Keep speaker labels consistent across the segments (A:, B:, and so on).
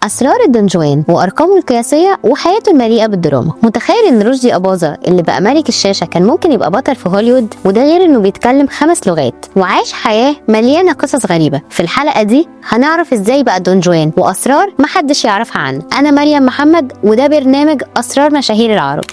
A: اسرار الدنجوان وارقامه القياسيه وحياته المليئه بالدراما. متخيل ان رشدي اباظة اللي بقى ملك الشاشه كان ممكن يبقى بطل في هوليوود؟ وده غير انه بيتكلم 5 لغات وعايش حياه مليانه قصص غريبه. في الحلقه دي هنعرف ازاي بقى دونجوان واسرار محدش يعرفها عنه. انا مريم محمد وده برنامج اسرار مشاهير العرب.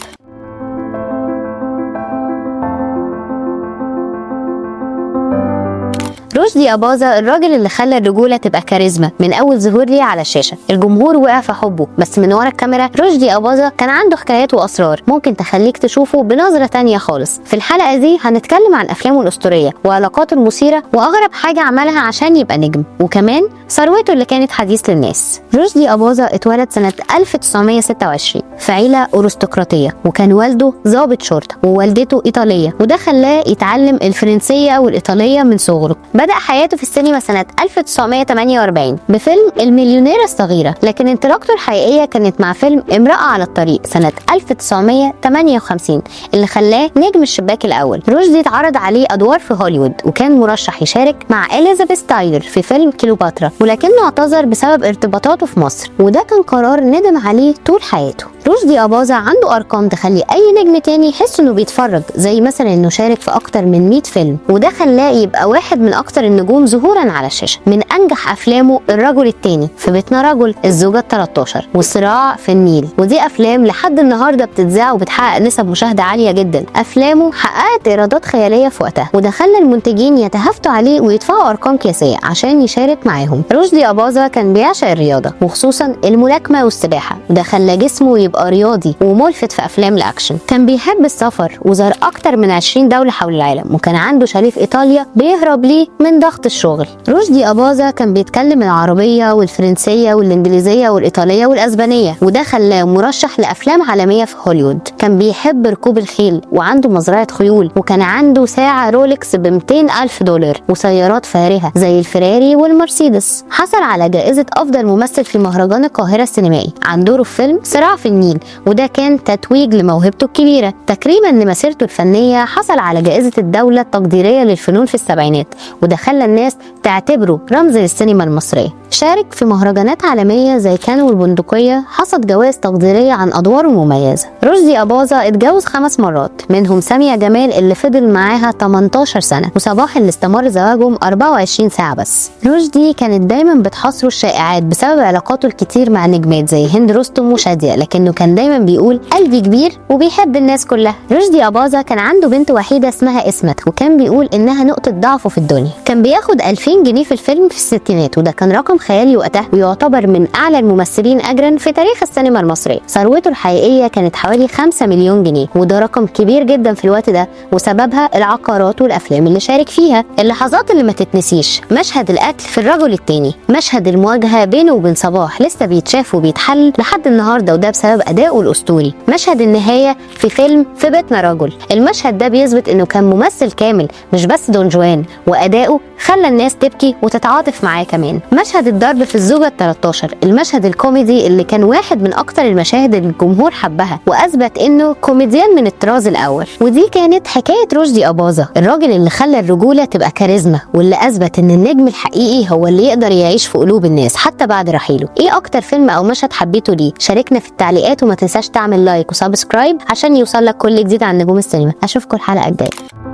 A: رشدي أباظة الراجل اللي خلى الرجولة تبقى كاريزما من أول ظهور ليه على الشاشة. الجمهور وقع في حبه، بس من ورا الكاميرا رشدي أباظة كان عنده حكايات وأسرار ممكن تخليك تشوفه بنظرة تانية خالص. في الحلقة دي هنتكلم عن أفلامه الأسطورية وعلاقاته المثيرة وأغرب حاجة عملها عشان يبقى نجم، وكمان ثروته اللي كانت حديث للناس. رشدي أباظة اتولد سنة 1926 في عيلة أرستقراطية، وكان والده ضابط شرطة ووالدته إيطالية، وده خلاه يتعلم الفرنسية والإيطالية من صغره. بدأ حياته في السينما سنة 1948 بفيلم المليونيرة الصغيرة، لكن انطلاقته الحقيقية كانت مع فيلم امرأة على الطريق سنة 1958 اللي خلاه نجم الشباك الأول. رشدي اتعرض عليه أدوار في هوليوود، وكان مرشح يشارك مع إليزابيث تايلر في فيلم كليوباترا، ولكنه اعتذر بسبب ارتباطاته في مصر، وده كان قرار ندم عليه طول حياته. رشدي أباظة عنده أرقام تخلي أي نجم تاني يحس إنه بيتفرج، زي مثلا إنه شارك في أكتر من 100 فيلم، وده خلاه يبقى واحد من أكتر النجوم ظهورا على الشاشة. من أنجح أفلامه الرجل التاني، في بيتنا رجل، الزوجة ال13، والصراع في النيل، ودي أفلام لحد النهاردة بتتذاع وبتحقق نسب مشاهدة عالية جدا. أفلامه حققت إيرادات خيالية في وقتها، وده خلى المنتجين يتهافتوا عليه ويدفعوا أرقام قياسية عشان يشارك معاهم. رشدي أباظة كان بيعشق الرياضة وخصوصا الملاكمة والسباحة، وده خلى جسمه يبقى رياضي وملفت في افلام الاكشن. كان بيحب السفر وزار اكتر من 20 دوله حول العالم، وكان عنده شاليه في ايطاليا بيهرب ليه من ضغط الشغل. رشدي أباظة كان بيتكلم العربيه والفرنسيه والانجليزيه والايطاليه والاسبانيه، وده خلاه مرشح لافلام عالميه في هوليوود. كان بيحب ركوب الخيل وعنده مزرعه خيول، وكان عنده ساعه رولكس ب 200,000 دولار وسيارات فارهه زي الفراري والمرسيدس. حصل على جائزه افضل ممثل في مهرجان القاهره السينمائي عن دوره في فيلم صراع في النيل، وده كان تتويج لموهبته الكبيرة. تكريما لمسيرته الفنية حصل على جائزة الدولة التقديرية للفنون في السبعينات، وده خلى الناس تعتبره رمز للسينما المصرية. شارك في مهرجانات عالمية زي كان والبندقية، حصد جوائز تقديرية عن أدواره المميزة. رشدي أباظة اتجوز 5 مرات، منهم سامية جمال اللي فضل معاها 18 سنة، وصباح اللي استمر زواجهم 24 ساعة بس. رشدي كانت دايما بتحاصره الشائعات بسبب علاقاته الكتير مع نجمات زي هند رستم وشادية، لكنه كان دايما بيقول قلبي كبير وبيحب الناس كلها. رشدي أباظة كان عنده بنت وحيدة اسمها اسمت، وكان بيقول انها نقطة ضعفه في الدنيا. كان بياخد 2000 جنيه في الفيلم في الستينات، وده كان رقم خيالي وقتها، ويعتبر من اعلى الممثلين اجرا في تاريخ السينما المصرية. ثروته الحقيقية كانت حوالي 5 مليون جنيه، وده رقم كبير جدا في الوقت ده، وسببها العقارات والافلام اللي شارك فيها. اللحظات اللي ما تتنسيش مشهد القتل في الرجل التاني، مشهد المواجهة بينه وبين صباح لسه بيتشاف وبيتحل لحد النهارده، وده بسبب ادائه الاسطوري. مشهد النهاية في فيلم في بيتنا رجل، المشهد ده بيثبت انه كان ممثل كامل مش بس دونجوان، وادائه خلى الناس تبكي وتتعاطف معاه كمان. مشهد الضرب في الزوجة ال13، المشهد الكوميدي اللي كان واحد من اكتر المشاهد اللي الجمهور حبها، واثبت انه كوميديان من الطراز الاول. ودي كانت حكاية رشدي أباظة، الراجل اللي خلى الرجولة تبقى كاريزما، واللي اثبت ان النجم الحقيقي هو اللي يقدر يعيش في قلوب الناس حتى بعد رحيله. ايه اكتر فيلم او مشهد حبيته ليه؟ شاركنا في التعليقات، وما تنساش تعمل لايك وسبسكرايب عشان يوصلك كل جديد عن نجوم السينما. اشوفكم الحلقة الجاية.